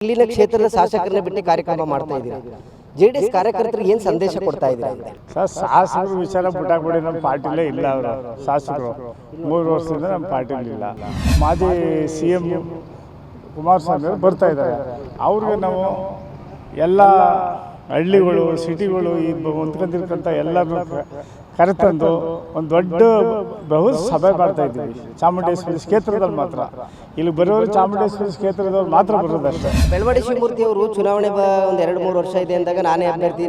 ಇಲ್ಲಿನ ಕ್ಷೇತ್ರದ ಶಾಸಕರನ್ನ ಬಿಟ್ಟು ಕಾರ್ಯಕ್ರಮ ಮಾಡ್ತಾ ಇದ್ದೀರಾ. ಜೆಡಿಎಸ್ ಕಾರ್ಯಕರ್ತರಿಗೆ ಏನು ಸಂದೇಶ ಕೊಡ್ತಾ ಇದ್ದೀರಾ ಅಂತ? ಸರ್, ಶಾಸಕರು ವಿಚಾರ ಬಿಟ್ಟಾಕ್ಬಿಡಿ. ನಮ್ಮ ಪಾರ್ಟಿಲೇ ಇಲ್ಲ ಅವರು ಶಾಸಕರು 3 ವರ್ಷದಿಂದ ನಮ್ಮ ಪಾರ್ಟಿಲಿ ಇಲ್ಲ. ಮಾಜಿ CM ಕುಮಾರಸ್ವಾಮಿ ಅವರು ಬರ್ತಾ ಇದ್ದಾರೆ. ಅವ್ರಿಗೆ ನಾವು ಎಲ್ಲ ಹಳ್ಳಿಗಳು ಸಿಟಿಗಳು ಈ ಹೊಂದ್ಕೊಂಡಿರ್ತಕ್ಕಂಥ ಎಲ್ಲರನ್ನೂ ಕರೆತಂದು ಒಂದು ದೊಡ್ಡ ಬೃಹತ್ ಸಭೆ ಮಾಡ್ತಾ ಇದ್ದೀವಿ ಚಾಮುಂಡೇಶ್ವರಿ ಕ್ಷೇತ್ರದಲ್ಲಿ ಮಾತ್ರ. ಇಲ್ಲಿ ಬರೋರು ಚಾಮುಂಡೇಶ್ವರಿ ಕ್ಷೇತ್ರದವ್ರು ಮಾತ್ರ ಬರೋದಷ್ಟೇ. ಬೆಳವಾಡಿ ಶಿವಮೂರ್ತಿ ಅವರು ಚುನಾವಣೆ ಒಂದು 2-3 ವರ್ಷ ಇದೆ ಅಂದಾಗ ನಾನೇ ಅಭ್ಯರ್ಥಿ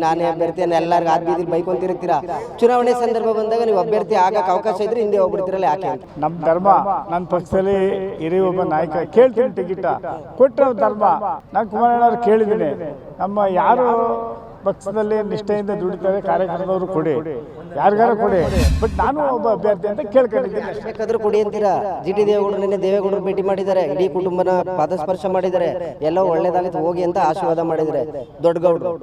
ಅಂತ ಎಲ್ಲರಿಗೂ ಆದ್ಮೀದಿ ಬೈಕೊಂತಿರ್ತೀರಾ. ಚುನಾವಣೆ ಸಂದರ್ಭ ಬಂದಾಗ ನೀವು ಅಭ್ಯರ್ಥಿ ಆಗಕ್ಕೆ ಅವಕಾಶ ಇದ್ರೆ ಹಿಂದೆ ಹೋಗ್ಬಿಡ್ತಿರಲ್ಲ, ಯಾಕೆ ಅಂತ? ನಮ್ಮ ಧರ್ಮ, ನನ್ನ ಪಕ್ಷದಲ್ಲಿ ಹಿರಿಯ ಒಬ್ಬ ನಾಯಕ ಕೇಳ್ತೀನಿ, ಟಿಕೆಟ್ ಕೊಟ್ಟರೆ ಧರ್ಮ. ನಾನು ಕುಮಾರಣ್ಣವ್ರು ಕೇಳಿದ್ದೀನಿ, ನಮ್ಮ ಯಾರು ಪಕ್ಷದಲ್ಲಿ ನಿಷ್ಠೆಯಿಂದ ದುಡಿತಾರೆ ಕಾರ್ಯಕರ್ತದವರು ಕೊಡಿ, ಯಾರಿಗಾರು ಕೊಡಿ, ಬಟ್ ನಾನು ಒಬ್ಬ ಅಭ್ಯರ್ಥಿ ಅಂತ ಕೇಳ್ಕೊಂಡಿದ್ದೀನಿ. ಬೇಕಾದ್ರೂ ಕೊಡಿ ಅಂತೀರಾ? GT ದೇವೇಗೌಡರು ನಿನ್ನೆ ದೇವೇಗೌಡರು ಭೇಟಿ ಮಾಡಿದ್ದಾರೆ, ಇಡೀ ಕುಟುಂಬನ ಪಾದಸ್ಪರ್ಶ ಮಾಡಿದ್ದಾರೆ, ಎಲ್ಲ ಒಳ್ಳೇದಾಗುತ್ತೆ ಹೋಗಿ ಅಂತ ಆಶೀರ್ವಾದ ಮಾಡಿದ್ದಾರೆ ದೊಡ್ಡಗೌಡರು.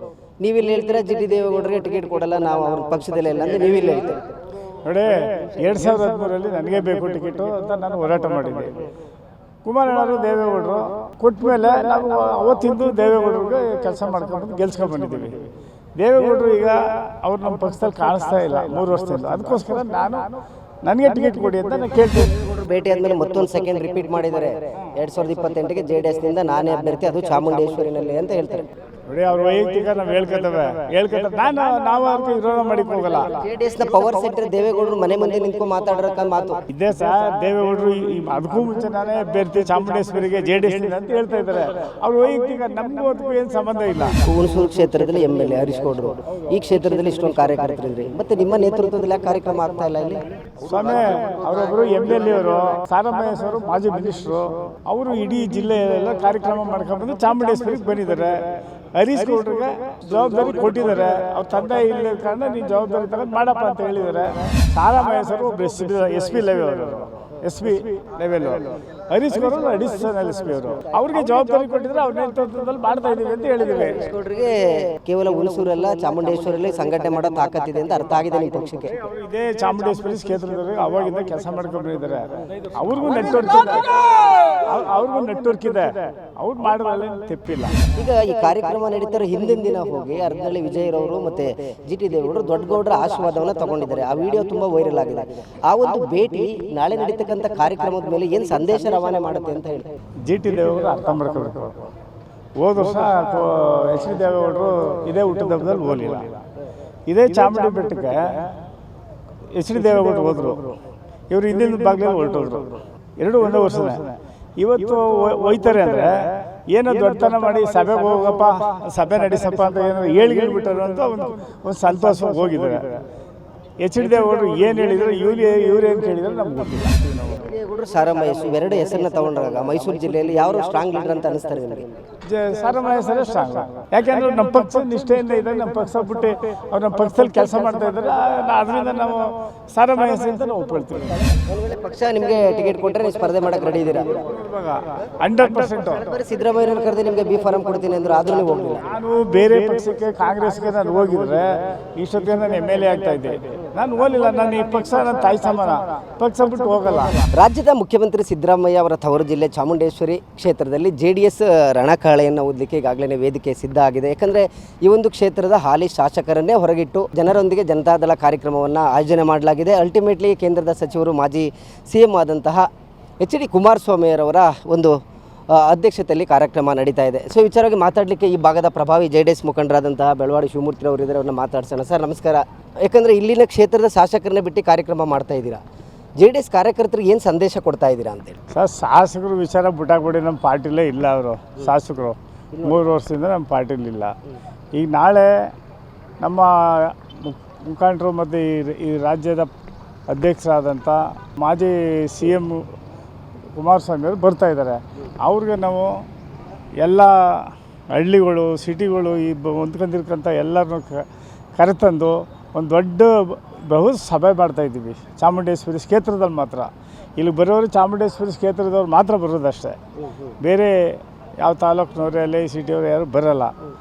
ನೀವಿಲ್ಲಿ ಹೇಳ್ತೀರಾ GT ದೇವೇಗೌಡರಿಗೆ ಟಿಕೆಟ್ ಕೊಡಲ್ಲ, ನಾವು ಅವ್ರ ಪಕ್ಷದಲ್ಲೇ ಇಲ್ಲ ಅಂತ ನೀವಿಲ್ಲಿ ಹೇಳ್ತೀರಾ. ನೋಡಿ, 2013 ನನಗೆ ಬೇಕು ಟಿಕೆಟು ಅಂತ ನಾನು ಹೋರಾಟ ಮಾಡಿದ್ದೆ. ಕುಮಾರಣ್ಣವರು ದೇವೇಗೌಡರು ಕೊಟ್ಟ ಮೇಲೆ ನಾವು ಅವತ್ತಿಂದು ದೇವೇಗೌಡರಿಗೆ ಕೆಲಸ ಮಾಡ್ಕೊಂಡು ಗೆಲ್ಸ್ಕೊಂಡು ಬಂದಿದ್ದೀವಿ. ದೇವೇಗೌಡರು ಈಗ ಅವ್ರು ನಮ್ಮ ಪಕ್ಷದಲ್ಲಿ ಕಾಣಿಸ್ತಾ ಇಲ್ಲ 3 ವರ್ಷದಿಂದ. ಅದಕ್ಕೋಸ್ಕರ ನನಗೆ ಟಿಕೆಟ್ ಕೊಡಿ ಅಂತ ನಾನು ಕೇಳ್ತೀನಿ. ಭೇಟಿ ಆದಮೇಲೆ ಮತ್ತೊಂದು ಸೆಕೆಂಡ್ ರಿಪೀಟ್ ಮಾಡಿದ್ದಾರೆ, 2028ಗೆ JDS ನಿಂದ ನಾನೇ ಅಭ್ಯರ್ಥಿ, ಅದು ಚಾಮುಂಡೇಶ್ವರಿನಲ್ಲಿ ಅಂತ ಹೇಳ್ತಾರೆ. ನೋಡಿ, ಅವ್ರ ವೈಯಕ್ತಿಕ ನಾವು ಹೇಳ್ಕೊತೇವೆ. ನಾವು ಅವ್ರಿಗೆ ವಿರೋಧ ಮಾಡಿಕ್ ಹೋಗಲ್ಲ. JDS ನ ಪವರ್ ಸೆಂಟರ್ ದೇವೇಗೌಡರು ಮನೆ ಮುಂದೆ ನಿಂತ್ಕೊಂಡು ಮಾತಾಡೋಕ ಮಾತು ಇದೇ ಸರ್. ದೇವೇಗೌಡರು ಅದಕ್ಕೂ ಮುಂಚೆ ನಾನೇ ಅಭ್ಯರ್ಥಿ ಚಾಮುಂಡೇಶ್ವರಿಗೆ JDS ಅಂತ ಹೇಳ್ತಾ ಇದ್ದಾರೆ. ಅವ್ರ ವೈಯಕ್ತಿಕ ನಮಗೂ ಅದಕ್ಕೂ ಏನು ಸಂಬಂಧ ಇಲ್ಲ. ಹುಣಸೂರು ಕ್ಷೇತ್ರದಲ್ಲಿ MLA ಹರೀಶ್ ಗೌಡರು, ಈ ಕ್ಷೇತ್ರದಲ್ಲಿ ಇಷ್ಟೊಂದು ಕಾರ್ಯಕರ್ತರಿದ್ರಿ, ಮತ್ತೆ ನಿಮ್ಮ ನೇತೃತ್ವದಲ್ಲಿ ಯಾಕೆ ಕಾರ್ಯಕ್ರಮ ಆಗ್ತಾ ಇಲ್ಲ ಇಲ್ಲಿ? ಸ್ವಾಮಿ, ಅವರೊಬ್ಬರು MLA ಅವರು, ಸಾರಮಹೇಶ್ ಅವರು ಮಾಜಿ ಮಿನಿಸ್ಟ್ರು, ಅವರು ಇಡೀ ಜಿಲ್ಲೆಯಲ್ಲೆಲ್ಲ ಕಾರ್ಯಕ್ರಮ ಮಾಡ್ಕೊಂಡ್ಬಂದು ಚಾಮುಂಡೇಶ್ವರಿಗೆ ಬಂದಿದ್ದಾರೆ. ಹರೀಶ್ ಗೌಡ್ರಿಗೆ ಜವಾಬ್ದಾರಿ ಕೊಟ್ಟಿದ್ದಾರೆ. ಅವ್ರ ತಂದೆ ಇಲ್ಲ ಕಾರಣ ನೀನು ಜವಾಬ್ದಾರಿ ತಗೊಂಡು ಮಾಡಪ್ಪ ಅಂತ ಹೇಳಿದ್ದಾರೆ. ಸಾರಮಹೇಶ್ ಅವರು ಒಬ್ಬರು SP ಲೆವೆಲ್ ಅವರು, SP ಲೆವೆಲ್. ಹರೀಶ್ ಗೌಡರು ಅಡಿಷನಲ್ SP ಅವರು. ಅವ್ರಿಗೆ ಜವಾಬ್ದಾರಿ ಕೊಟ್ಟಿದ್ರೆ ಅವ್ರ ನೇತೃತ್ವದಲ್ಲಿ ಮಾಡ್ತಾ ಇದ್ದೀವಿ ಅಂತ ಹೇಳಿದ್ದೀವಿ. ಗೌಡ್ರಿಗೆ ಕೇವಲ ಹುಣಸೂರಲ್ಲ ಚಾಮುಂಡೇಶ್ವರಲ್ಲಿ ಸಂಘಟನೆ ಮಾಡೋ ತಾಕತ್ತಿದೆ ಅಂತ ಅರ್ಥ ಆಗಿದೆ ನಿಮ್ಮ ಪಕ್ಷಕ್ಕೆ. ಇದೇ ಚಾಮುಂಡೇಶ್ವರಿ ಕ್ಷೇತ್ರದಲ್ಲಿ ಅವಾಗಿಂದ ಕೆಲಸ ಮಾಡ್ಕೊಂಡಿದ್ದಾರೆ. ಅವ್ರಿಗೂ ನೆಟ್ವರ್ಕ್ ಇದೆ, ಅವ್ರು ಮಾಡೋದ್ರಲ್ಲಿ ತಪ್ಪಿಲ್ಲ. ಈಗ ಈ ಕಾರ್ಯಕ್ರಮ ನಡೀತಾರೆ, ಹಿಂದಿನ ದಿನ ಹೋಗಿ ಅರ್ಧಳ್ಳಿ ವಿಜಯರವರು ಮತ್ತೆ GT ದೇವೇಗೌಡರು ದೊಡ್ಡಗೌಡರ ಆಶೀರ್ವಾದವನ್ನು ತಗೊಂಡಿದ್ದಾರೆ. ಆ ವಿಡಿಯೋ ತುಂಬಾ ವೈರಲ್ ಆಗಿದೆ. ಆ ಒಂದು ಭೇಟಿ ನಾಳೆ ನಡೀತಕ್ಕಂಥ ಕಾರ್ಯಕ್ರಮದ ಮೇಲೆ ಏನು ಸಂದೇಶ ರವಾನೆ ಮಾಡುತ್ತೆ ಅಂತ ಹೇಳಿ GT ದೇವೇಗೌಡರು ಅರ್ಥ ಮಾಡ್ಕೋಬೇಕು. ಹೋದ ವರ್ಷ HD ದೇವೇಗೌಡರು ಇದೇ ಹುಟ್ಟಿದ ಹಬ್ಬದಲ್ಲಿ ಹೋಗಲಿಲ್ಲ. ಇದೇ ಚಾಮುಂಡಿ ಬೆಟ್ಟಕ್ಕೆ HD ದೇವೇಗೌಡರು ಹೋದ್ರು, ಇವರು ಹಿಂದಿನ ಬಾಗಿಲಲ್ಲಿ ಹೊರಟೋದ್ರು. 2 ಒಂದೇ ವರ್ಷನೇ. ಇವತ್ತು ಹೋಯ್ತಾರೆ ಅಂದರೆ ಏನೋ ದೊಡ್ಡತನ ಮಾಡಿ ಸಭೆಗೆ ಹೋಗಪ್ಪ, ಸಭೆ ನಡೆಸಪ್ಪ ಅಂತ ಏನೋ ಹೇಳ್ಬಿಟ್ಟಾರು ಅಂತ ಒಂದು ಸಂತೋಷವಾಗಿ ಹೋಗಿದ್ದಾರೆ. HD ದೇವೇಗೌಡರು ಏನು ಹೇಳಿದ್ರು, ಇವ್ರೇನು ಕೇಳಿದ್ರು ನಮ್ಗೆ ಗೊತ್ತಿಲ್ಲ. ದೇವೇಗೌಡರು ಸಾರಮಹೇಶ್ ಇವೆರಡು ಹೆಸರನ್ನ ತಗೊಂಡಾಗ ಮೈಸೂರು ಜಿಲ್ಲೆಯಲ್ಲಿ ಯಾರು ಸ್ಟ್ರಾಂಗ್ ಲೀಡರ್ ಅಂತ ಅನಿಸ್ತಾರೆ ನಿಮಗೆ? ಸಾರಮಹೇಶರೇ ಸ್ಟ್ರಾಂಗ್. ಯಾಕೆಂದ್ರೆ ನಮ್ಮ ಪಕ್ಷ ನಿಷ್ಠೆಯಿಂದ ಇದೆ, ನಮ್ಮ ಪಕ್ಷ ಬಿಟ್ಟು ಅವ್ರು ನಮ್ಮ ಪಕ್ಷದಲ್ಲಿ ಕೆಲಸ ಮಾಡ್ತಾ ಇದ್ದಾರೆ. ಅದರಿಂದ ನಾವು ಸಾರಮಹೇಶ್ ಅಂತ ನಾವು ಒಪ್ಕೊಳ್ತೀವಿ. ಒಂದು ವೇಳೆ ಪಕ್ಷ ನಿಮಗೆ ಟಿಕೆಟ್ ಕೊಟ್ಟರೆ ನೀವು ಸ್ಪರ್ಧೆ ಮಾಡಕ್ಕೆ ರೆಡಿ ಇದ್ದೀರಾ? 100%. ಬರೀ ಸಿದ್ದರಾಮಯ್ಯನ ಕರೆದು ನಿಮಗೆ B ಫಾರಂ ಕೊಡ್ತೀನಿ ಅಂದ್ರೆ ಆದ್ರೂ ನೀವು ಹೋಗಿಲ್ಲ. ನಾನು ಬೇರೆ ಪಕ್ಷಕ್ಕೆ ಕಾಂಗ್ರೆಸ್ಗೆ ನಾನು ಹೋಗಿದ್ರೆ ಇಷ್ಟೊತ್ತಿಗೆ ನಾನು MLA ಆಗ್ತಾ ಇದ್ದೆ. ನಾನು ಹೋಗಲಿಲ್ಲ. ನಾನು ಈ ಪಕ್ಷ ನನ್ನ ತಾಯಿ ಸಮಾನ, ಪಕ್ಷ ಬಿಟ್ಟು ಹೋಗಲ್ಲ. ರಾಜ್ಯದ ಮುಖ್ಯಮಂತ್ರಿ ಸಿದ್ದರಾಮಯ್ಯ ಅವರ ತವರು ಜಿಲ್ಲೆ ಚಾಮುಂಡೇಶ್ವರಿ ಕ್ಷೇತ್ರದಲ್ಲಿ JDS ರಣಕಾಳೆಯನ್ನು ಓದಲಿಕ್ಕೆ ಈಗಾಗಲೇ ವೇದಿಕೆ ಸಿದ್ಧ ಆಗಿದೆ. ಯಾಕಂದರೆ ಈ ಒಂದು ಕ್ಷೇತ್ರದ ಹಾಲಿ ಶಾಸಕರನ್ನೇ ಹೊರಗಿಟ್ಟು ಜನರೊಂದಿಗೆ ಜನತಾದಳ ಕಾರ್ಯಕ್ರಮವನ್ನು ಆಯೋಜನೆ ಮಾಡಲಾಗಿದೆ. ಅಲ್ಟಿಮೇಟ್ಲಿ ಕೇಂದ್ರದ ಸಚಿವರು ಮಾಜಿ CM ಆದಂತಹ HD ಕುಮಾರಸ್ವಾಮಿಯವರ ಒಂದು ಅಧ್ಯಕ್ಷತೆಯಲ್ಲಿ ಕಾರ್ಯಕ್ರಮ ನಡೀತಾ ಇದೆ. ಸೊ ವಿಚಾರವಾಗಿ ಮಾತಾಡಲಿಕ್ಕೆ ಈ ಭಾಗದ ಪ್ರಭಾವಿ JDS ಮುಖಂಡರಾದಂತಹ ಬೆಳವಾಡಿ ಶಿವಮೂರ್ತಿ ಅವರು ಇದ್ದಾರೆ, ಅವ್ರನ್ನ ಮಾತಾಡ್ಸೋಣ. ಸರ್ ನಮಸ್ಕಾರ. ಯಾಕಂದರೆ ಇಲ್ಲಿನ ಕ್ಷೇತ್ರದ ಶಾಸಕರನ್ನ ಬಿಟ್ಟು ಕಾರ್ಯಕ್ರಮ ಮಾಡ್ತಾ ಇದ್ದೀರಾ, JDS ಕಾರ್ಯಕರ್ತರಿಗೆ ಏನು ಸಂದೇಶ ಕೊಡ್ತಾ ಇದ್ದೀರಾ ಅಂತೇಳಿ? ಸರ್, ಶಾಸಕರು ವಿಚಾರ ಬಿಟ್ಟಾಕ್ಬಿಡಿ. ನಮ್ಮ ಪಾರ್ಟಿಲೇ ಇಲ್ಲ ಅವರು ಶಾಸಕರು 3 ವರ್ಷದಿಂದ ನಮ್ಮ ಪಾರ್ಟಿಲಿ ಇಲ್ಲ. ಈಗ ನಾಳೆ ನಮ್ಮ ಮುಖಂಡರು ಮತ್ತು ಈ ರಾಜ್ಯದ ಅಧ್ಯಕ್ಷರಾದಂಥ ಮಾಜಿ CM ಕುಮಾರಸ್ವಾಮಿ ಅವರು ಬರ್ತಾ ಇದ್ದಾರೆ. ಅವ್ರಿಗೆ ನಾವು ಎಲ್ಲ ಹಳ್ಳಿಗಳು ಸಿಟಿಗಳು ಈ ಹೊಂದ್ಕೊಂಡಿರ್ತಕ್ಕಂಥ ಎಲ್ಲರನ್ನೂ ಕರೆತಂದು ಒಂದು ದೊಡ್ಡ ಬೃಹತ್ ಸಭೆ ಮಾಡ್ತಾಯಿದ್ದೀವಿ ಚಾಮುಂಡೇಶ್ವರಿ ಕ್ಷೇತ್ರದಲ್ಲಿ ಮಾತ್ರ. ಇಲ್ಲಿ ಬರೋರು ಚಾಮುಂಡೇಶ್ವರಿ ಕ್ಷೇತ್ರದವ್ರು ಮಾತ್ರ ಬರೋದಷ್ಟೇ, ಬೇರೆ ಯಾವ ತಾಲೂಕಿನವರು ಎಲ್ಲ ಈ ಸಿಟಿಯವರು ಯಾರು ಬರೋಲ್ಲ.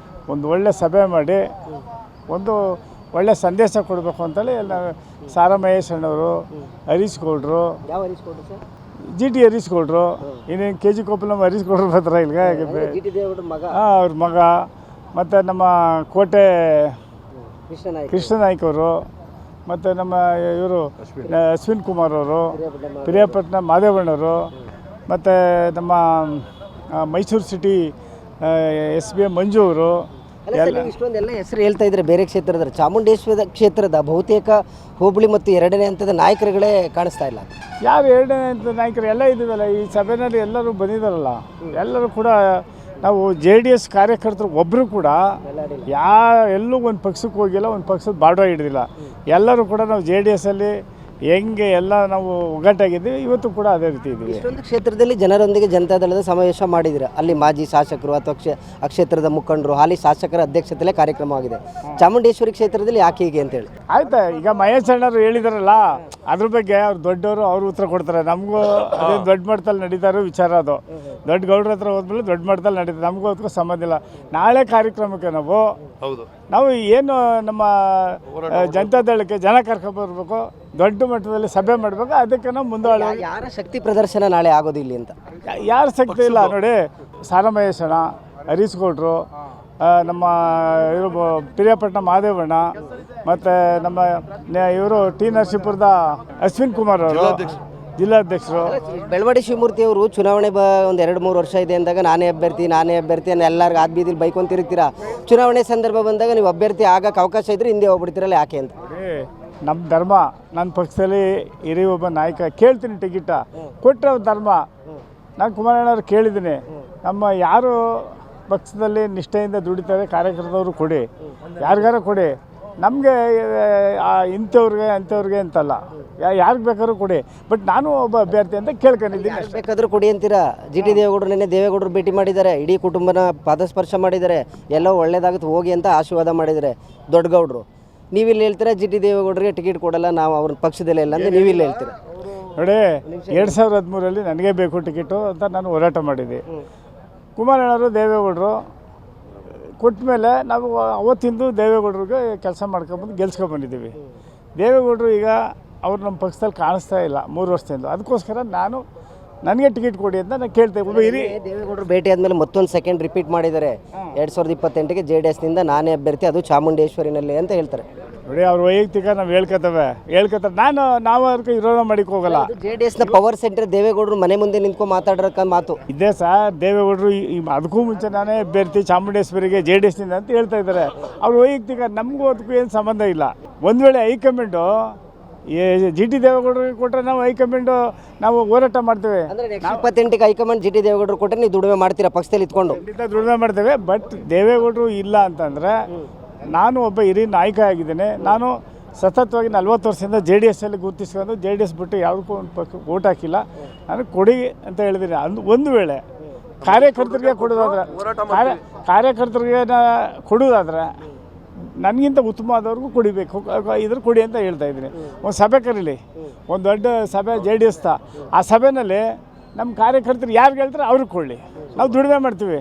ಒಂದು ಒಳ್ಳೆ ಸಭೆ ಮಾಡಿ ಒಂದು ಒಳ್ಳೆ ಸಂದೇಶ ಕೊಡಬೇಕು ಅಂತೇಳಿ ಎಲ್ಲ ಸಾರಮಹೇಶ್ ಅಣ್ಣವರು, ಹರೀಶ್ ಗೌಡರು, ಯಾವ ಹರೀಶ್ ಗೌಡರು ಸರ್? ಜಿ ಟಿ ಹರೀಶ್ಗೌಡ್ರು, ಇನ್ನೇನು ಕೆ ಜಿ ಕೊಪ್ಪಲ್ ನಮ್ಮ ಹರೀಶ್ಗೌಡ್ರು ಬರ್ತಾರೆ ಇಲ್ಲಿಗೆ. ಜಿ ಟಿ ದೇವೇಗೌಡರ ಮಗ ಅವ್ರ ಮಗ, ಮತ್ತು ನಮ್ಮ ಕೋಟೆ ಕೃಷ್ಣನಾಯ್ಕ, ಕೃಷ್ಣನಾಯ್ಕ ಅವರು, ಮತ್ತು ನಮ್ಮ ಇವರು ಅಶ್ವಿನ್ ಕುಮಾರ್ ಅವರು, ಪಿರಿಯಾಪಟ್ಟಣ ಮಾದೇವಣ್ಣವರು, ಮತ್ತು ನಮ್ಮ Mysuru city S B M Manju ಅವರು. ಇಷ್ಟೊಂದೆಲ್ಲ ಹೆಸರು ಹೇಳ್ತಾ ಇದ್ರೆ ಬೇರೆ ಕ್ಷೇತ್ರದ ಚಾಮುಂಡೇಶ್ವರಿ ಕ್ಷೇತ್ರದ ಬಹುತೇಕ ಹೋಬಳಿ ಮತ್ತು 2ನೇ ಹಂತದ ನಾಯಕರುಗಳೇ ಕಾಣಿಸ್ತಾ ಇಲ್ಲ. ಯಾರು 2ನೇ ಹಂತದ ನಾಯಕರು ಎಲ್ಲ ಇದ್ದೀವಲ್ಲ ಈ ಸಭೆಯಲ್ಲಿ, ಎಲ್ಲರೂ ಬಂದಿದ್ದಾರಲ್ಲ. ಎಲ್ಲರೂ ಕೂಡ ನಾವು JDS ಕಾರ್ಯಕರ್ತರು ಒಬ್ಬರು ಕೂಡ ಎಲ್ಲೂ ಒಂದು ಪಕ್ಷಕ್ಕೆ ಹೋಗಿಲ್ಲ, ಒಂದು ಪಕ್ಷದ ಬಾರ್ಡರ್ ಹಿಡಿದಿಲ್ಲ. ಎಲ್ಲರೂ ಕೂಡ ನಾವು JDSಲ್ಲಿ ಹೆಂಗೆ ಎಲ್ಲ ನಾವು ಒಗ್ಗಟ್ಟಾಗಿದ್ದೀವಿ, ಇವತ್ತು ಕೂಡ ಅದೇ ರೀತಿ ಇದ್ದೀವಿ. ಇಷ್ಟೊಂದು ಕ್ಷೇತ್ರದಲ್ಲಿ ಜನರೊಂದಿಗೆ ಜನತಾದಳದ ಸಮಾವೇಶ ಮಾಡಿದಿರ. ಅಲ್ಲಿ ಮಾಜಿ ಶಾಸಕರು ಅಥವಾ ಆ ಕ್ಷೇತ್ರದ ಮುಖಂಡರು, ಹಾಲಿ ಶಾಸಕರ ಅಧ್ಯಕ್ಷತೆಯಲ್ಲೇ ಕಾರ್ಯಕ್ರಮವಾಗಿದೆ. ಚಾಮುಂಡೇಶ್ವರಿ ಕ್ಷೇತ್ರದಲ್ಲಿ ಯಾಕೆ ಹೀಗೆ ಅಂತೇಳಿ ಆಯ್ತಾ, ಈಗ ಮಹೇಶ್ ಅಣ್ಣರು ಹೇಳಿದಾರಲ್ಲ, ಅದ್ರ ಬಗ್ಗೆ ಅವ್ರು ದೊಡ್ಡವರು, ಅವ್ರು ಉತ್ತರ ಕೊಡ್ತಾರೆ. ನಮಗೂ ಅದೇ ದೊಡ್ಡ ಮಟ್ಟದಲ್ಲಿ ನಡೀತಾ ಇರೋ ವಿಚಾರ ಅದು. ದೊಡ್ಡ ಗೌಡ್ರ ಹತ್ರ ಹೋದ್ಮೇಲೆ ದೊಡ್ಡ ಮಟ್ಟದಲ್ಲಿ ನಡೀತದೆ, ನಮಗೂ ಅದಕ್ಕೂ ಸಂಬಂಧ ಇಲ್ಲ. ನಾಳೆ ಕಾರ್ಯಕ್ರಮಕ್ಕೆ ನಾವು ಏನು ನಮ್ಮ ಜನತಾದಳಕ್ಕೆ ಜನ ಕರ್ಕೊಂಡ್ಬರ್ಬೇಕು, ದೊಡ್ಡ ಮಟ್ಟದಲ್ಲಿ ಸಭೆ ಮಾಡಬೇಕು, ಅದಕ್ಕೆ ನಾವು ಮುಂದುವರೆ. ಯಾರ ಶಕ್ತಿ ಪ್ರದರ್ಶನ ನಾಳೆ ಆಗೋದು ಇಲ್ಲಿ ಅಂತ ಯಾರ ಶಕ್ತಿ ಇಲ್ಲ ನೋಡಿ. ಸಾರಮಹೇಶಣ್ಣ, ಹರೀಶ್ಗೌಡ್ರು, ನಮ್ಮ ಇವರು ಪಿರಿಯಾಪಟ್ಟಣ ಮಾದೇವಣ್ಣ, ಮತ್ತು ನಮ್ಮ ಇವರು ಟಿ ನರಸೀಪುರದ ಅಶ್ವಿನ್ ಕುಮಾರ್ ಅವರು ಜಿಲ್ಲಾಧ್ಯಕ್ಷರು. ಬೆಳವಾಡಿ ಶಿವಮೂರ್ತಿ ಅವರು ಚುನಾವಣೆ ಒಂದು 2-3 ವರ್ಷ ಇದೆ ಅಂದಾಗ ನಾನೇ ಅಭ್ಯರ್ಥಿ ಅನ್ನೋ ಎಲ್ಲರಿಗೂ ಆದ ಬೀದಿಲಿ ಬೈಕೊಂತಿರ್ತೀರಾ. ಚುನಾವಣೆ ಸಂದರ್ಭ ಬಂದಾಗ ನೀವು ಅಭ್ಯರ್ಥಿ ಆಗಕ್ಕೆ ಅವಕಾಶ ಇದ್ರೆ ಹಿಂದೆ ಹೋಗ್ಬಿಡ್ತೀರಲ್ಲ, ಯಾಕೆ ಅಂತ? ನಮ್ಮ ಧರ್ಮ, ನನ್ನ ಪಕ್ಷದಲ್ಲಿ ಹಿರಿಯ ಒಬ್ಬ ನಾಯಕ ಕೇಳ್ತೀನಿ, ಟಿಕೆಟ ಕೊಟ್ಟರೆ ಧರ್ಮ. ನಾನು ಕುಮಾರಣ್ಣವ್ರು ಕೇಳಿದ್ದೀನಿ, ನಮ್ಮ ಯಾರು ಪಕ್ಷದಲ್ಲಿ ನಿಷ್ಠೆಯಿಂದ ದುಡಿತಾರೆ ಕಾರ್ಯಕರ್ತರು ಕೊಡಿ, ಯಾರಿಗಾರು ಕೊಡಿ. ನಮಗೆ ಇಂಥವ್ರಿಗೆ ಅಂಥವ್ರಿಗೆ ಅಂತಲ್ಲ, ಯಾರಿಗೆ ಬೇಕಾದ್ರೂ ಕೊಡಿ. ಬಟ್ ನಾನು ಒಬ್ಬ ಅಭ್ಯರ್ಥಿ ಅಂತ ಕೇಳ್ಕೊಂಡಿದ್ದೀನಿ. ಬೇಕಾದರೂ ಕೊಡಿ ಅಂತೀರಾ? ಜಿ ಟಿ ದೇವೇಗೌಡರು ನಿನ್ನೆ ದೇವೇಗೌಡರು ಭೇಟಿ ಮಾಡಿದ್ದಾರೆ, ಇಡೀ ಕುಟುಂಬನ ಪಾದಸ್ಪರ್ಶ ಮಾಡಿದ್ದಾರೆ, ಎಲ್ಲೋ ಒಳ್ಳೇದಾಗುತ್ತೆ ಹೋಗಿ ಅಂತ ಆಶೀರ್ವಾದ ಮಾಡಿದ್ದಾರೆ ದೊಡ್ಡಗೌಡರು. ನೀವಿಲ್ಲಿ ಹೇಳ್ತೀರಾ ಜಿ ಟಿ ದೇವೇಗೌಡರಿಗೆ ಟಿಕೆಟ್ ಕೊಡಲ್ಲ, ನಾವು ಅವ್ರ ಪಕ್ಷದಲ್ಲೇ ಇಲ್ಲ ಅಂದರೆ ನೀವಿಲ್ಲಿ ಹೇಳ್ತೀರಾ? ನೋಡಿ, 2013 ನನಗೆ ಬೇಕು ಟಿಕೆಟು ಅಂತ ನಾನು ಹೋರಾಟ ಮಾಡಿದ್ದೆ. ಕುಮಾರಣ್ಣವರು ದೇವೇಗೌಡರು ಕೊಟ್ಟ ಮೇಲೆ ನಾವು ಅವತ್ತಿಂದು ದೇವೇಗೌಡರಿಗೆ ಕೆಲಸ ಮಾಡ್ಕೊಂಬಂದು ಗೆಲ್ಸ್ಕೊಂಡ್ಬಂದಿದ್ದೀವಿ. ದೇವೇಗೌಡರು ಈಗ ಅವ್ರು ನಮ್ಮ ಪಕ್ಷದಲ್ಲಿ ಕಾಣಿಸ್ತಾ ಇಲ್ಲ 3 ವರ್ಷದಿಂದ. ಅದಕ್ಕೋಸ್ಕರ ನನಗೆ ಟಿಕೆಟ್ ಕೊಡಿ ಅಂತ ನಾನು ಕೇಳ್ತೇವೆ. ದೇವೇಗೌಡರು ಭೇಟಿ ಆದಮೇಲೆ ಮತ್ತೊಂದು ಸೆಕೆಂಡ್ ರಿಪೀಟ್ ಮಾಡಿದ್ದಾರೆ. 2028ಗೆ JDSನಿಂದ ನಾನೇ ಅಭ್ಯರ್ಥಿ, ಅದು ಚಾಮುಂಡೇಶ್ವರಿನಲ್ಲಿ ಅಂತ ಹೇಳ್ತಾರೆ. ನೋಡಿ, ಅವ್ರ ವೈಯಕ್ತಿಕ ನಾವು ಹೇಳ್ತಾರೆ. ನಾವು ಅದಕ್ಕೆ ವಿರೋಧ ಮಾಡಿಕ್ಕೆ ಹೋಗಲ್ಲ. JDSನ ಪವರ್ ಸೆಂಟರ್ ದೇವೇಗೌಡರು ಮನೆ ಮುಂದೆ ನಿಂತ್ಕೊಂಡು ಮಾತಾಡೋಕ ಮಾತು ಇದೇ ಸರ್. ದೇವೇಗೌಡರು ಅದಕ್ಕೂ ಮುಂಚೆ ನಾನೇ ಅಭ್ಯರ್ಥಿ ಚಾಮುಂಡೇಶ್ವರಿಗೆ JDSನಿಂದ ಅಂತ ಹೇಳ್ತಾ ಇದ್ದಾರೆ. ಅವ್ರ ವೈಯಕ್ತಿಕ, ನಮಗೂ ಅದಕ್ಕೂ ಏನು ಸಂಬಂಧ ಇಲ್ಲ. ಒಂದು ವೇಳೆ ಹೈಕಮಾಂಡು ಜಿ ಟಿ ದೇವೇಗೌಡರಿಗೆ ಕೊಟ್ಟರೆ ನಾವು ಹೈಕಮಾಂಡು ನಾವು ಹೋರಾಟ ಮಾಡ್ತೇವೆ. 28ಗೆ ಹೈಕಮಾಂಡ್ ಜಿ ಟಿ ದೇವೇಗೌಡರು ಕೊಟ್ಟರೆ ನೀವು ದುಡಿಮೆ ಮಾಡ್ತೀರಾ ಪಕ್ಷದಲ್ಲಿ ಇಟ್ಕೊಂಡು? ಖಂಡಿತ ದುಡಿಮೆ ಮಾಡ್ತೇವೆ. ಬಟ್ ದೇವೇಗೌಡರು ಇಲ್ಲ ಅಂತಂದರೆ ನಾನು ಒಬ್ಬ ಹಿರಿಯ ನಾಯಕ ಆಗಿದ್ದೇನೆ. ನಾನು ಸತತವಾಗಿ 40 ವರ್ಷದಿಂದ JDSಲ್ಲಿ ಗುರುತಿಸ್ಕೊಂಡು JDS ಬಿಟ್ಟು ಯಾವುದಕ್ಕೂ ಒಂದು ಪಕ್ಕ ಓಟ್ ಹಾಕಿಲ್ಲ. ನಾನು ಕೊಡಿ ಅಂತ ಹೇಳಿದ್ದೀನಿ. ಒಂದು ವೇಳೆ ಕಾರ್ಯಕರ್ತರಿಗೆ ಕೊಡೋದಾದ್ರೆ ನನಗಿಂತ ಉತ್ತಮವಾದವ್ರಿಗೂ ಕುಡಿಬೇಕು, ಇದ್ರ ಕೊಡಿ ಅಂತ ಹೇಳ್ತಾ ಇದ್ದೀನಿ. ಒಂದು ಸಭೆ ಕರೀಲಿ, ಒಂದು ದೊಡ್ಡ ಸಭೆ JDS. ಆ ಸಭೆಯಲ್ಲಿ ನಮ್ಮ ಕಾರ್ಯಕರ್ತರು ಯಾರು ಹೇಳ್ತಾರೆ ಅವ್ರಿಗೆ ಕೊಡಲಿ, ನಾವು ದುಡಿಮೆ ಮಾಡ್ತೀವಿ.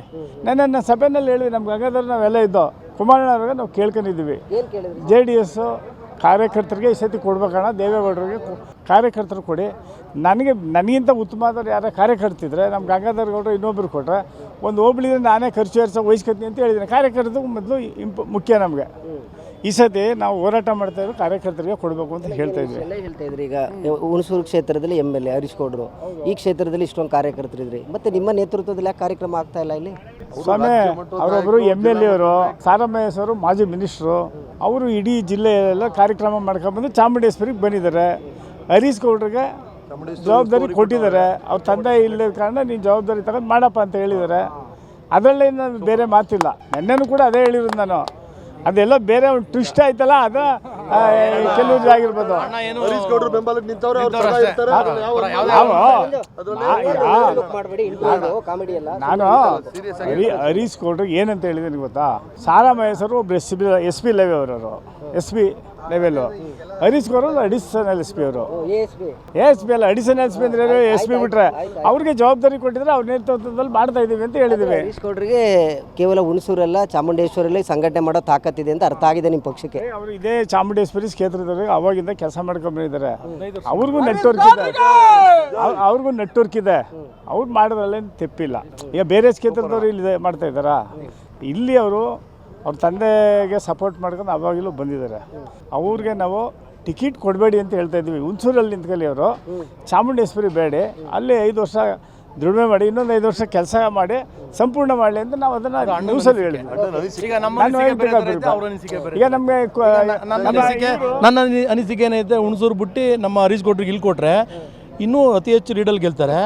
ನನ್ನ ಸಭೆಯಲ್ಲಿ ಹೇಳಿ ನಮ್ಮ ಗಂಗಾಧರ್ ನಾವೆಲ್ಲ ಇದ್ದೋ ಕುಮಾರಣ್ಣವ್ರಿಗೆ ನಾವು ಕೇಳ್ಕೊಂಡಿದ್ದೀವಿ. JDS ಕಾರ್ಯಕರ್ತರಿಗೆ ಈ ಸತಿ ಕೊಡ್ಬೇಕಣ್ಣ, ದೇವೇಗೌಡರಿಗೆ ಕಾರ್ಯಕರ್ತರು ಕೊಡಿ. ನನಗಿಂತ ಉತ್ತಮವಾದವ್ರು ಯಾರ ಕಾರ್ಯಕರ್ತಿದ್ರೆ ನಮ್ಮ ಗಂಗಾಧರ್ ಗೌಡರು ಇನ್ನೊಬ್ರು ಕೊಟ್ಟರೆ ಒಂದು ಹೋಬಳಿದ್ರೆ ನಾನೇ ಖರ್ಚು ವಹಿಸ್ಕೊತೀನಿ ಅಂತ ಹೇಳಿದ್ದೀನಿ. ಕಾರ್ಯಕರ್ತರು ಮೊದಲು ಮುಖ್ಯ ನಮಗೆ. ಈ ಸತಿ ನಾವು ಹೋರಾಟ ಮಾಡ್ತಾ ಇದ್ರು ಕಾರ್ಯಕರ್ತರಿಗೆ ಕೊಡಬೇಕು ಅಂತ ಹೇಳ್ತಾ ಇದ್ರಿ. ಈಗ ಹುಣಸೂರು ಕ್ಷೇತ್ರದಲ್ಲಿ MLA ಹರೀಶ್ ಗೌಡರು, ಈ ಕ್ಷೇತ್ರದಲ್ಲಿ ಇಷ್ಟೊಂದು ಕಾರ್ಯಕರ್ತರಿದ್ರಿ, ಮತ್ತೆ ನಿಮ್ಮ ನೇತೃತ್ವದಲ್ಲಿ ಯಾಕೆ ಕಾರ್ಯಕ್ರಮ ಆಗ್ತಾ ಇಲ್ಲ ಇಲ್ಲಿ? ಸ್ವಾಮಿ, ಅವರೊಬ್ಬರು MLA ಅವರು, ಸಾರಮಹೇಶ್ ಅವರು ಮಾಜಿ ಮಿನಿಸ್ಟ್ರು, ಅವರು ಇಡೀ ಜಿಲ್ಲೆಯೆಲ್ಲ ಕಾರ್ಯಕ್ರಮ ಮಾಡ್ಕೊಂಡ್ಬಂದು ಚಾಮುಂಡೇಶ್ವರಿಗೆ ಬಂದಿದ್ದಾರೆ. ಹರೀಶ್ ಗೌಡ್ರಿಗೆ ಜವಾಬ್ದಾರಿ ಕೊಟ್ಟಿದ್ದಾರೆ. ಅವ್ರ ತಂದೆ ಇಲ್ಲದ ಕಾರಣ ನೀನು ಜವಾಬ್ದಾರಿ ತಗೊಂಡು ಮಾಡಪ್ಪ ಅಂತ ಹೇಳಿದ್ದಾರೆ. ಅದರಲ್ಲೇ ನಾನು ಬೇರೆ ಮಾತಿಲ್ಲ. ನೆನ್ನೆನೂ ಕೂಡ ಅದೇ ಹೇಳಿರೋದು ನಾನು. ಅದೆಲ್ಲ ಬೇರೆ ಒಂದು ಟ್ವಿಸ್ಟ್ ಆಯ್ತಲ್ಲ, ಅದು ಕೆಲವ್ರಿಗೆ ಆಗಿರ್ಬೋದು. ನಾನು ಹರೀಶ್ ಗೌಡ್ರಿಗೆ ಏನಂತ ಹೇಳಿದ್ದೀನಿ ಗೊತ್ತಾ? ಸಾರಾ ಮಹೇಶರು ಒಬ್ರು SP ಲವಿ ಅವರವರು, SP level. Harish Gaur additional S P ಅವರು. ಎಸ್ ಪಿ ಅಲ್ಲ, ಅಡಿಷನಲ್ ಎಸ್ ಪಿ ಅಂದರೆ ಎಸ್ ಪಿ ಬಿಟ್ರೆ ಅವ್ರಿಗೆ ಜವಾಬ್ದಾರಿ ಕೊಟ್ಟಿದ್ರೆ ಅವ್ರ ನೇತೃತ್ವದಲ್ಲಿ ಮಾಡ್ತಾ ಇದ್ದೀವಿ ಅಂತ ಹೇಳಿದ್ದೀವಿ. ಹರೀಶ್ ಗೌಡ್ರಿಗೆ ಕೇವಲ ಹುಣಸೂರಲ್ಲ ಚಾಮುಂಡೇಶ್ವರಲ್ಲಿ ಸಂಘಟನೆ ಮಾಡೋ ತಾಕತ್ತಿದೆ ಅಂತ ಅರ್ಥ ಆಗಿದೆ ನಿಮ್ಮ ಪಕ್ಷಕ್ಕೆ. ಅವರು ಇದೇ ಚಾಮುಂಡೇಶ್ವರಿ ಕ್ಷೇತ್ರದವ್ರಿಗೆ ಅವಾಗಿಂದ ಕೆಲಸ ಮಾಡ್ಕೊಂಡು ಬಂದಿದ್ದಾರೆ. ಅವ್ರಿಗೂ ನೆಟ್ವರ್ಕ್ ಇದೆ, ಅವ್ರಿಗೂ ನೆಟ್ವರ್ಕ್ ಇದೆ. ಅವ್ರು ಮಾಡೋದ್ರಲ್ಲೇನು ತೆಪ್ಪಿಲ್ಲ. ಈಗ ಬೇರೆ ಕ್ಷೇತ್ರದವ್ರು ಇಲ್ಲಿ ಮಾಡ್ತಾ ಇದ್ದಾರಾ? ಇಲ್ಲಿ ಅವರು ಅವ್ರ ತಂದೆಗೆ ಸಪೋರ್ಟ್ ಮಾಡ್ಕೊಂಡು ಅವಾಗಲೂ ಬಂದಿದ್ದಾರೆ. ಅವ್ರಿಗೆ ನಾವು ಟಿಕೆಟ್ ಕೊಡಬೇಡಿ ಅಂತ ಹೇಳ್ತಾ ಇದ್ವಿ. ಹುಣಸೂರಲ್ಲಿ ನಿಂತ್ಕೊಳ್ಳಿ ಅವರು, ಚಾಮುಂಡೇಶ್ವರಿ ಬೇಡ, ಅಲ್ಲಿ 5 ವರ್ಷ ದುಡಿಮೆ ಮಾಡಿ ಇನ್ನೊಂದು 5 ವರ್ಷ ಕೆಲಸ ಮಾಡಿ ಸಂಪೂರ್ಣ ಮಾಡಲಿ ಅಂತ ನಾವು ಅದನ್ನು ನ್ಯೂಸಲ್ಲಿ ಹೇಳಿದ್ವಿ. ಈಗ ನಮಗೆ ನನ್ನ ಅನಿಸಿಕೆ ಏನೈತೆ, ಹುಣಸೂರು ಬಿಟ್ಟು ನಮ್ಮ ಹರೀಶ್ ಗೌಡ್ರಿಗೆ ಇಲ್ಲಿ ಕೊಟ್ಟರೆ ಇನ್ನೂ ಅತಿ ಹೆಚ್ಚು ಲೀಡಲ್ಲಿ ಗೆಲ್ತಾರೆ.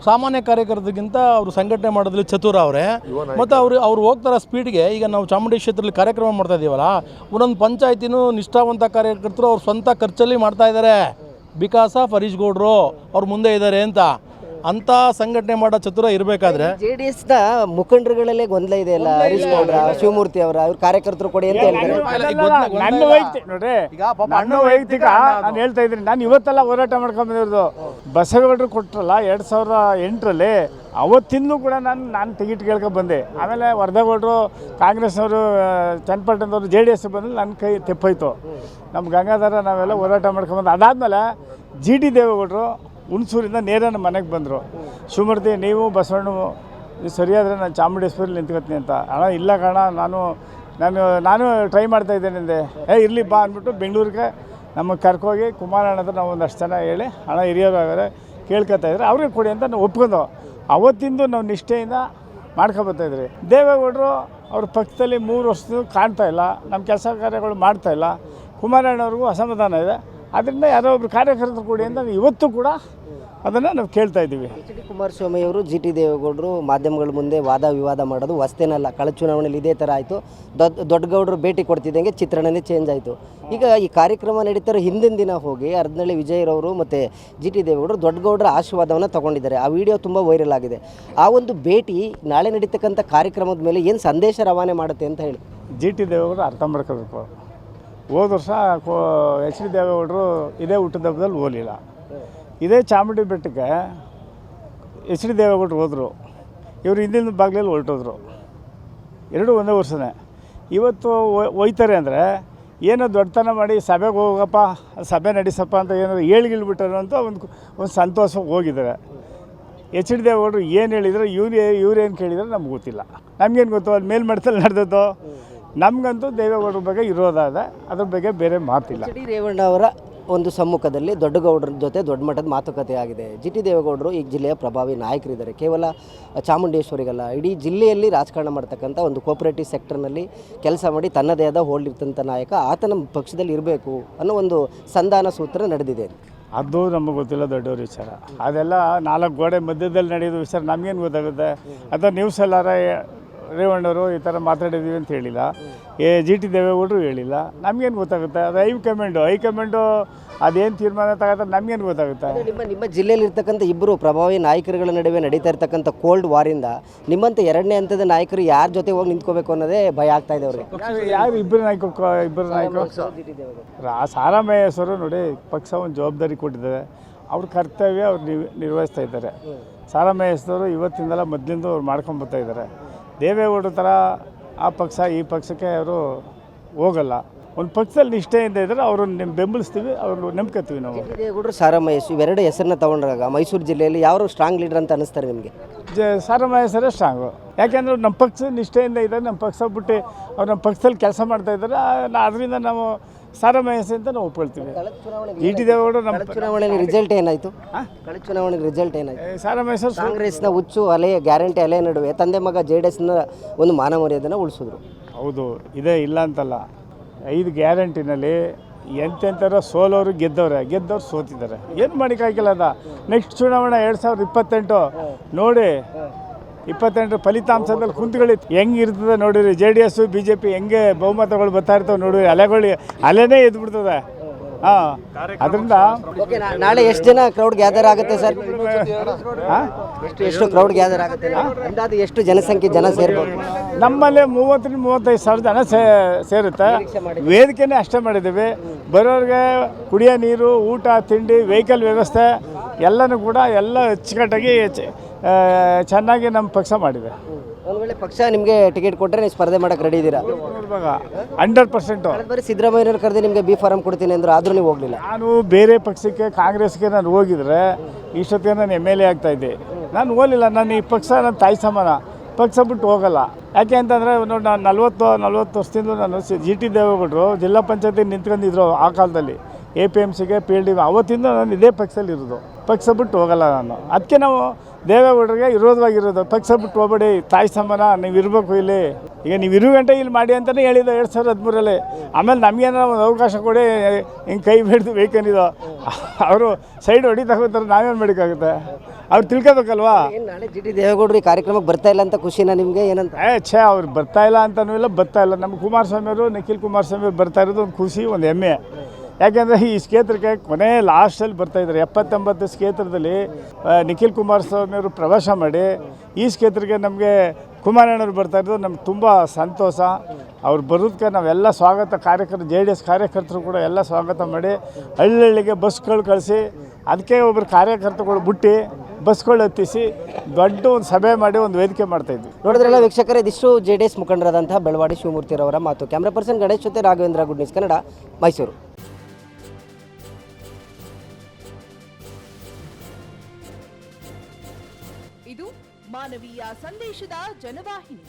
ಸಾಮಾನ್ಯ ಕಾರ್ಯಕರ್ತರಿಗಿಂತ ಅವರು ಸಂಘಟನೆ ಮಾಡೋದ್ರಲ್ಲಿ ಚತುರ ಅವರೇ. ಮತ್ತು ಅವ್ರು ಹೋಗ್ತಾರ ಸ್ಪೀಡ್ಗೆ. ಈಗ ನಾವು ಚಾಮುಂಡಿ ಕ್ಷೇತ್ರದಲ್ಲಿ ಕಾರ್ಯಕ್ರಮ ಮಾಡ್ತಾ ಇದ್ದೀವಲ್ಲ, ಒಂದೊಂದು ಪಂಚಾಯತಿನೂ ನಿಷ್ಠಾವಂತ ಕಾರ್ಯಕರ್ತರು ಅವ್ರ ಸ್ವಂತ ಖರ್ಚಲ್ಲಿ ಮಾಡ್ತಾ ಇದ್ದಾರೆ. ಬಿಕಾಸ್ ಆಫ್ ಹರೀಶ್ ಗೌಡ್ರು ಅವ್ರು ಮುಂದೆ ಇದ್ದಾರೆ ಅಂತ ಸಂಘಟನೆ ಮಾಡೋ ಚತುರ ಇರಬೇಕಾದ್ರೆ JDS ನ ಮುಖಂಡರುಗಳಲ್ಲೇ ಗೊಂದಲ ಇದೆ ಅಲ್ಲ, ಹರೀಶ್ ಗೌಡ್ರ, ಶಿವಮೂರ್ತಿ ಅವರ, ಅವ್ರ ಕಾರ್ಯಕರ್ತರು ಕೊಡಿ ಅಂತ ಹೇಳ್ತಾರೆ. ನನ್ನ ವೈಯಕ್ತಿಕ ನೋಡ್ರಿ, ನನ್ನ ವೈಯಕ್ತಿಕ ನಾನು ಹೇಳ್ತಾ ಇದ್ದೀನಿ. ನಾನು ಇವತ್ತೆಲ್ಲ ಹೋರಾಟ ಮಾಡ್ಕೊಂಡು ಬಂದಿರೋದು. ಬಸವೇಗೌಡರು ಕೊಟ್ಟರಲ್ಲ 2008ರಲ್ಲಿ, ಅವತ್ತಿಂದಲೂ ಕೂಡ ನಾನು ಟಿಕೆಟ್ ಕೇಳ್ಕೊಂಡು ಬಂದೆ. ಆಮೇಲೆ ವರದಗೌಡರು ಕಾಂಗ್ರೆಸ್ನವರು, ಚನ್ನಪಟ್ಟಣದವರು JDS ಬಂದು ನನ್ನ ಕೈ ತೆಪ್ಪೋಯ್ತು. ನಮ್ಮ ಗಂಗಾಧರ ನಾವೆಲ್ಲ ಹೋರಾಟ ಮಾಡ್ಕೊಂಡ್ಬಂದು ಅದಾದಮೇಲೆ GT ದೇವೇಗೌಡರು ಹುಣಸೂರಿಂದ ನೇರ ನಮ್ಮ ಮನೆಗೆ ಬಂದರು. ಶಿವಮೂರ್ತಿ, ನೀವು ಬಸವಣ್ಣ ಸರಿಯಾದರೆ ನಾನು ಚಾಮುಂಡೇಶ್ವರಿ ನಿಂತ್ಕೊತೀನಿ ಅಂತ. ಅಣ್ಣ ಇಲ್ಲ ಕಾರಣ, ನಾನು ಟ್ರೈ ಮಾಡ್ತಾ ಇದ್ದೇನೆ ಅಂದೆ. ಇರಲಿ ಬಾ ಅಂದ್ಬಿಟ್ಟು ಬೆಂಗಳೂರಿಗೆ ನಮಗೆ ಕರ್ಕೋಗಿ ಕುಮಾರಣ್ಣತ್ರ ನಾವು ಒಂದಷ್ಟು ಜನ ಹೇಳಿ, ಹಣ ಹಿರಿಯರಾಗರೆ ಕೇಳ್ಕೊತಾ ಇದ್ರೆ ಅವ್ರಿಗೆ ಕೊಡಿ ಅಂತ ನಾವು ಒಪ್ಕೊಂಡು ಅವತ್ತಿಂದು ನಾವು ನಿಷ್ಠೆಯಿಂದ ಮಾಡ್ಕೊಬರ್ತಾಯಿದ್ರಿ. ದೇವೇಗೌಡರು ಅವ್ರ ಪಕ್ಷದಲ್ಲಿ 3 ವರ್ಷದಿಂದ ಕಾಣ್ತಾ ಇಲ್ಲ, ನಮ್ಮ ಕೆಲಸ ಕಾರ್ಯಗಳು ಮಾಡ್ತಾಯಿಲ್ಲ. ಕುಮಾರಣ್ಣವ್ರಿಗೂ ಅಸಮಾಧಾನ ಇದೆ. ಅದರಿಂದ ಯಾರೋ ಒಬ್ರು ಕಾರ್ಯಕರ್ತರು ಕೊಡಿ ಅಂತ ಇವತ್ತು ಕೂಡ ಅದನ್ನು ನಾವು ಕೇಳ್ತಾ ಇದ್ದೀವಿ. HD ಕುಮಾರಸ್ವಾಮಿ ಅವರು GT ದೇವೇಗೌಡರು ಮಾಧ್ಯಮಗಳ ಮುಂದೆ ವಾದ ವಿವಾದ ಮಾಡೋದು ಹೊಸ್ತೇನಲ್ಲ. ಕಳೆದ ಚುನಾವಣೆಯಲ್ಲಿ ಇದೇ ಥರ ಆಯಿತು. ದೊಡ್ಡಗೌಡರು ಭೇಟಿ ಕೊಡ್ತಿದ್ದಂಗೆ ಚಿತ್ರಣನೇ ಚೇಂಜ್ ಆಯಿತು. ಈಗ ಈ ಕಾರ್ಯಕ್ರಮ ನಡೀತಾರೆ, ಹಿಂದಿನ ದಿನ ಹೋಗಿ ಅರ್ಧನಳ್ಳಿ ವಿಜಯರವರು ಮತ್ತು GT ದೇವೇಗೌಡರು ದೊಡ್ಡಗೌಡರ ಆಶೀರ್ವಾದವನ್ನು ತೊಗೊಂಡಿದ್ದಾರೆ. ಆ ವಿಡಿಯೋ ತುಂಬ ವೈರಲ್ ಆಗಿದೆ. ಆ ಒಂದು ಭೇಟಿ ನಾಳೆ ನಡೀತಕ್ಕಂಥ ಕಾರ್ಯಕ್ರಮದ ಮೇಲೆ ಏನು ಸಂದೇಶ ರವಾನೆ ಮಾಡುತ್ತೆ ಅಂತ ಹೇಳಿ GT ದೇವೇಗೌಡರು ಅರ್ಥ ಮಾಡ್ಕೋಬೇಕು. ಹೋದ ವರ್ಷ HD ದೇವೇಗೌಡರು ಇದೇ ಹುಟ್ಟಿದ ಹಬ್ಬದಲ್ಲಿ ಹೋಗಲಿಲ್ಲ. ಇದೇ ಚಾಮುಂಡಿ ಬೆಟ್ಟಕ್ಕೆ HD ದೇವೇಗೌಡರು ಹೋದರು, ಇವರು ಹಿಂದಿನ ಬಾಗಿಲಲ್ಲಿ ಹೊರಟೋದ್ರು. 2 ಒಂದೇ ವರ್ಷನೇ. ಇವತ್ತು ಹೋಯ್ತಾರೆ ಅಂದರೆ ಏನೋ ದೊಡ್ಡತನ ಮಾಡಿ ಸಭೆಗೆ ಹೋಗಪ್ಪ, ಸಭೆ ನಡೆಸಪ್ಪ ಅಂತ ಏನಾದ್ರು ಹೇಳಿಗಿಳ್ಬಿಟ್ಟಾರ ಅಂತ ಒಂದು ಸಂತೋಷಕ್ಕೆ ಹೋಗಿದ್ದಾರೆ. HD ದೇವೇಗೌಡರು ಏನು ಹೇಳಿದ್ರು, ಇವ್ರೇನು ಕೇಳಿದ್ರೆ ನಮ್ಗೆ ಗೊತ್ತಿಲ್ಲ. ನಮಗೇನು ಗೊತ್ತು, ಅಲ್ಲಿ ಮೇಲ್ಮಟ್ಟದಲ್ಲಿ ನಡೆದದ್ದು. ನಮಗಂತೂ ದೇವೇಗೌಡರ ಬಗ್ಗೆ ಇರೋದಾದ, ಅದ್ರ ಬಗ್ಗೆ ಬೇರೆ ಮಾತಿಲ್ಲ. HD ರೇವಣ್ಣ ಅವರ ಒಂದು ಸಮ್ಮುಖದಲ್ಲಿ ದೊಡ್ಡಗೌಡರ ಜೊತೆ ದೊಡ್ಡ ಮಟ್ಟದ ಮಾತುಕತೆ ಆಗಿದೆ. GT ದೇವೇಗೌಡರು ಈ ಜಿಲ್ಲೆಯ ಪ್ರಭಾವಿ ನಾಯಕರಿದ್ದಾರೆ. ಕೇವಲ ಚಾಮುಂಡೇಶ್ವರಿಗಲ್ಲ, ಇಡೀ ಜಿಲ್ಲೆಯಲ್ಲಿ ರಾಜಕಾರಣ ಮಾಡ್ತಕ್ಕಂಥ ಒಂದು ಕೋಪರೇಟಿವ್ ಸೆಕ್ಟರ್ನಲ್ಲಿ ಕೆಲಸ ಮಾಡಿ ತನ್ನದೇ ಆದ ಹೋಲ್ಡ್ ಇರ್ತಂಥ ನಾಯಕ, ಆತನ ಪಕ್ಷದಲ್ಲಿ ಇರಬೇಕು ಅನ್ನೋ ಒಂದು ಸಂಧಾನ ಸೂತ್ರ ನಡೆದಿದೆ. ಅದು ನಮಗೆ ಗೊತ್ತಿಲ್ಲ, ದೊಡ್ಡವ್ರ ವಿಚಾರ. ಅದೆಲ್ಲ 4 ಗೋಡೆ ಮಧ್ಯದಲ್ಲಿ ನಡೆಯೋದು ವಿಚಾರ ನಮಗೇನು ಗೊತ್ತಾಗುತ್ತೆ? ಅಥವಾ ನ್ಯೂಸೆಲ್ಲಾರ ರೇವಣ್ಣವರು ಈ ಥರ ಮಾತಾಡಿದ್ದೀವಿ ಅಂತ ಹೇಳಿಲ್ಲ, GT ದೇವೇಗೌಡರು ಹೇಳಿಲ್ಲ, ನಮಗೇನು ಗೊತ್ತಾಗುತ್ತೆ? ಅದು ಹೈಕಮಾಂಡು ಅದೇನು ತೀರ್ಮಾನ ತಗೋತಾರೆ ನಮಗೇನು ಗೊತ್ತಾಗುತ್ತೆ? ನಿಮ್ಮ ಜಿಲ್ಲೆಯಲ್ಲಿ ಇರ್ತಕ್ಕಂಥ ಇಬ್ಬರು ಪ್ರಭಾವಿ ನಾಯಕರುಗಳ ನಡುವೆ ನಡೀತಾ ಇರ್ತಕ್ಕಂಥ ಕೋಲ್ಡ್ ವಾರಿಂದ ನಿಮ್ಮಂಥ 2ನೇ ಹಂತದ ನಾಯಕರು ಯಾರ ಜೊತೆ ಹೋಗಿ ನಿಂತ್ಕೋಬೇಕು ಅನ್ನೋದೇ ಭಯ ಆಗ್ತಾ ಇದೆ ಅವ್ರಿಗೆ. ಯಾರು ಇಬ್ಬರು ನಾಯಕರು ಸಾರಾಮಯ್ಯಸರು ನೋಡಿ, ಪಕ್ಷ ಒಂದು ಜವಾಬ್ದಾರಿ ಕೊಟ್ಟಿದ್ದಾರೆ, ಅವ್ರ ಕರ್ತವ್ಯ ಅವ್ರು ನಿರ್ವಹಿಸ್ತಾ ಇದ್ದಾರೆ. ಸಾರಾಮಯ್ಯಸರು ಇವತ್ತಿಂದಲ್ಲ ಮೊದಲಿಂದ ಅವ್ರು ಮಾಡ್ಕೊಂಬರ್ತಾ ಇದ್ದಾರೆ. ದೇವೇಗೌಡರ ಥರ ಆ ಪಕ್ಷ ಈ ಪಕ್ಷಕ್ಕೆ ಅವರು ಹೋಗಲ್ಲ. ಒಂದು ಪಕ್ಷದಲ್ಲಿ ನಿಷ್ಠೆಯಿಂದ ಇದ್ದರೆ ಅವ್ರನ್ನ ಬೆಂಬಲಿಸ್ತೀವಿ, ಅವ್ರು ನಂಬ್ಕೊತೀವಿ ನಾವು. ದೇವೇಗೌಡರು, ಸಾರಾಮಯ್ಯ ಇವೆರಡು ಹೆಸರನ್ನ ತಗೊಂಡಾಗ ಮೈಸೂರು ಜಿಲ್ಲೆಯಲ್ಲಿ ಯಾರು ಸ್ಟ್ರಾಂಗ್ ಲೀಡರ್ ಅಂತ ಅನಿಸ್ತಾರೆ ನಿಮಗೆ? ಸಾರಾಮಯ್ಯಸರೇ ಸ್ಟ್ರಾಂಗು. ಯಾಕೆಂದ್ರೆ ನಮ್ಮ ಪಕ್ಷ ನಿಷ್ಠೆಯಿಂದ ಇದ್ದಾರೆ, ನಮ್ಮ ಪಕ್ಷ ಬಿಟ್ಟು ಅವ್ರು ನಮ್ಮ ಪಕ್ಷದಲ್ಲಿ ಕೆಲಸ ಮಾಡ್ತಾ ಇದ್ದಾರೆ. ಅದರಿಂದ ನಾವು ಸಾರಾಮಯ್ಯ ಅಂತ ನಾವು ಒಪ್ಕೊಳ್ತೀವಿ. GT ದೇವೇಗೌಡರು ನಮ್ಮ ಚುನಾವಣೆಯಲ್ಲಿ ರಿಸಲ್ಟ್ ಏನಾಯಿತು? ಕಳೆದ ಚುನಾವಣೆಗೆ ರಿಸಲ್ಟ್ ಏನಾಯಿತು? ಸಾರಾಮಯ್ಯ ಕಾಂಗ್ರೆಸ್ನ ಹುಚ್ಚು ಅಲೆ ಗ್ಯಾರಂಟಿ ಅಲೆ ನಡುವೆ ತಂದೆ ಮಗ JDSನ ಒಂದು ಮಾನ ಮರ್ಯಾದೆನ ಉಳಿಸಿದ್ರು. ಹೌದು, ಇದೇ ಇಲ್ಲ ಅಂತಲ್ಲ. 5 ಗ್ಯಾರಂಟಿನಲ್ಲಿ ಎಂತೆಂಥವ್ರು ಸೋಲೋರು ಗೆದ್ದವ್ರು ಸೋತಿದ್ದಾರೆ. ಏನು ಮಾಡೋಕ್ಕಾಗಿಲ್ಲ. ಅದ ನೆಕ್ಸ್ಟ್ ಚುನಾವಣೆ 2028 ನೋಡಿ, 28 ಫಲಿತಾಂಶದಲ್ಲಿ ಕುಂತ್ಕೊಳ್ಳಿ ಹೆಂಗಿರ್ತದೆ ನೋಡಿರಿ. JDS BJP ಹೆಂಗೆ ಬಹುಮತಗಳು ಬರ್ತಾ ಇರ್ತವೆ ನೋಡಿರಿ. ಅಲೆನೇ ಎದ್ಬಿಡ್ತದೆ. ಹಾಂ ಅದರಿಂದ ಓಕೆ ನಾಳೆ ಎಷ್ಟು ಜನ ಕ್ರೌಡ್ ಗ್ಯಾದರ್ ಆಗುತ್ತೆ ಸರ್? ಹಾಂ ಎಷ್ಟು ಕ್ರೌಡ್ ಗ್ಯಾದರ್ ಆಗುತ್ತೆ? ಅಂದಾಜು ಎಷ್ಟು ಜನಸಂಖ್ಯೆ ಜನ ಸೇರ್ಬೋದು? ನಮ್ಮಲ್ಲಿ 30-35 ಸಾವಿರ ಜನ ಸೇರುತ್ತೆ. ವೇದಿಕೆನೇ ಅಷ್ಟೇ ಮಾಡಿದ್ದೀವಿ. ಬರೋರಿಗೆ ಕುಡಿಯೋ ನೀರು, ಊಟ, ತಿಂಡಿ, ವೆಹಿಕಲ್ ವ್ಯವಸ್ಥೆ ಎಲ್ಲನೂ ಕೂಡ ಎಲ್ಲ ಅಚ್ಚುಕಟ್ಟಾಗಿ ಚೆನ್ನಾಗಿ ನಮ್ಮ ಪಕ್ಷ ಮಾಡಿದೆ. ಒಂದು ವೇಳೆ ಪಕ್ಷ ನಿಮಗೆ ಟಿಕೆಟ್ ಕೊಟ್ಟರೆ ನೀವು ಸ್ಪರ್ಧೆ ಮಾಡೋಕೆ ರೆಡಿ ಇದ್ದೀರಾ? ಇವಾಗ 100%. ಬರೀ ಸಿದ್ದರಾಮಯ್ಯನವ್ರು ಕರೆದು ನಿಮಗೆ ಬಿ ಫಾರಂ ಕೊಡ್ತೀನಿ ಅಂದರು, ಆದರೂ ನೀವು ಹೋಗಲಿಲ್ಲ. ನಾನು ಬೇರೆ ಪಕ್ಷಕ್ಕೆ, ಕಾಂಗ್ರೆಸ್ಗೆ ನಾನು ಹೋಗಿದ್ರೆ ಇಷ್ಟೊತ್ತಿಗೆ ನಾನು MLA ಆಗ್ತಾಯಿದ್ದೆ. ನಾನು ಹೋಗಲಿಲ್ಲ. ನಾನು ಈ ಪಕ್ಷ ನನ್ನ ತಾಯಿ ಸಮಾನ. ಪಕ್ಷ ಬಿಟ್ಟು ಹೋಗಲ್ಲ. ಯಾಕೆ ಅಂತಂದರೆ ನೋಡಿ, ನಾನು 40 ವರ್ಷದಿಂದ ನಾನು GT ದೇವೇಗೌಡರು ಜಿಲ್ಲಾ ಪಂಚಾಯತಿ ನಿಂತ್ಕೊಂಡಿದ್ರು ಆ ಕಾಲದಲ್ಲಿ. APMCಗೆ PLD ಅವತ್ತಿಂದ ನಾನು ಇದೇ ಪಕ್ಷದಲ್ಲಿ ಇರೋದು. ಪಕ್ಷ ಬಿಟ್ಟು ಹೋಗಲ್ಲ ನಾನು. ಅದಕ್ಕೆ ನಾವು ದೇವೇಗೌಡರಿಗೆ ವಿರೋಧವಾಗಿರೋದು. ಪಕ್ಷ ಬಿಟ್ಟು ಹೋಗ್ಬೇಡಿ, ತಾಯಿ ಸಮಾನ, ನೀವು ಇರಬೇಕು ಇಲ್ಲಿ. ಈಗ ನೀವು ಇರು ಗಂಟೆ ಇಲ್ಲಿ ಮಾಡಿ ಅಂತಲೇ ಹೇಳಿದ್ದು 2013. ಆಮೇಲೆ ನಮಗೇನೋ ಒಂದು ಅವಕಾಶ ಕೊಡಿ, ಹಿಂಗೆ ಕೈ ಬಿಡ್ದು ಬೇಕೇನಿದೋ ಅವರು ಸೈಡ್ ಹೊಡಿತಾ ಹೋಗ್ತಾರೆ, ನಾವೇನು ಮಾಡೋಕ್ಕಾಗುತ್ತೆ? ಅವ್ರು ತಿಳ್ಕೊಬೇಕಲ್ವಾ? ನಾಳೆ GT ದೇವೇಗೌಡರು ಈ ಕಾರ್ಯಕ್ರಮಕ್ಕೆ ಬರ್ತಾ ಇಲ್ಲ ಅಂತ ಖುಷಿನಾ ನಿಮಗೆ? ಏನಂತ? ಅವ್ರು ಬರ್ತಾ ಇಲ್ಲ ಅಂತನೂ ಇಲ್ಲ, ಬರ್ತಾ ಇಲ್ಲ. ನಮ್ಮ ಕುಮಾರಸ್ವಾಮಿಯವರು, ನಿಖಿಲ್ ಕುಮಾರಸ್ವಾಮಿಯವರು ಬರ್ತಾ ಇರೋದು ಒಂದು ಖುಷಿ, ಒಂದು ಹೆಮ್ಮೆ. ಯಾಕೆಂದರೆ ಈ ಕ್ಷೇತ್ರಕ್ಕೆ ಕೊನೆ ಲಾಸ್ಟಲ್ಲಿ ಬರ್ತಾಯಿದ್ದಾರೆ. 70-80 ಕ್ಷೇತ್ರದಲ್ಲಿ ನಿಖಿಲ್ ಕುಮಾರಸ್ವಾಮಿಯವರು ಪ್ರವೇಶ ಮಾಡಿ ಈ ಕ್ಷೇತ್ರಕ್ಕೆ ನಮಗೆ ಕುಮಾರಣ್ಣವ್ರು ಬರ್ತಾಯಿರೋದು ನಮ್ಗೆ ತುಂಬ ಸಂತೋಷ. ಅವ್ರು ಬರೋದಕ್ಕೆ ನಾವೆಲ್ಲ ಸ್ವಾಗತ JDS ಕಾರ್ಯಕರ್ತರು ಕೂಡ ಎಲ್ಲ ಸ್ವಾಗತ ಮಾಡಿ ಹಳ್ಳಿಗೆ ಬಸ್ಗಳು ಕಳಿಸಿ, ಅದಕ್ಕೆ ಒಬ್ಬರು ಕಾರ್ಯಕರ್ತರುಗಳು ಬಿಟ್ಟು ಬಸ್ಗಳು ಹತ್ತಿಸಿ ದೊಡ್ಡ ಒಂದು ಸಭೆ ಮಾಡಿ ಒಂದು ವೇದಿಕೆ ಮಾಡ್ತಾಯಿದ್ವಿ. ನೋಡಿದ್ರಲ್ಲ ವೀಕ್ಷಕರೇ, ಇದಿಷ್ಟು JDS ಮುಖಂಡರಾದಂತಹ ಬೆಳವಾಡಿ ಶಿವಮೂರ್ತಿರವರ ಮಾತು. ಕ್ಯಾಮ್ರಾ ಪರ್ಸನ್ ಗಣೇಶ್ ಜೊತೆ ರಾಘವೇಂದ್ರ, ಗುಡ್ ನ್ಯೂಸ್ ಕನ್ನಡ, ಮೈಸೂರು. ಇದು ಮಾನವೀಯ ಸಂದೇಶದ ಜನವಾಹಿನಿ.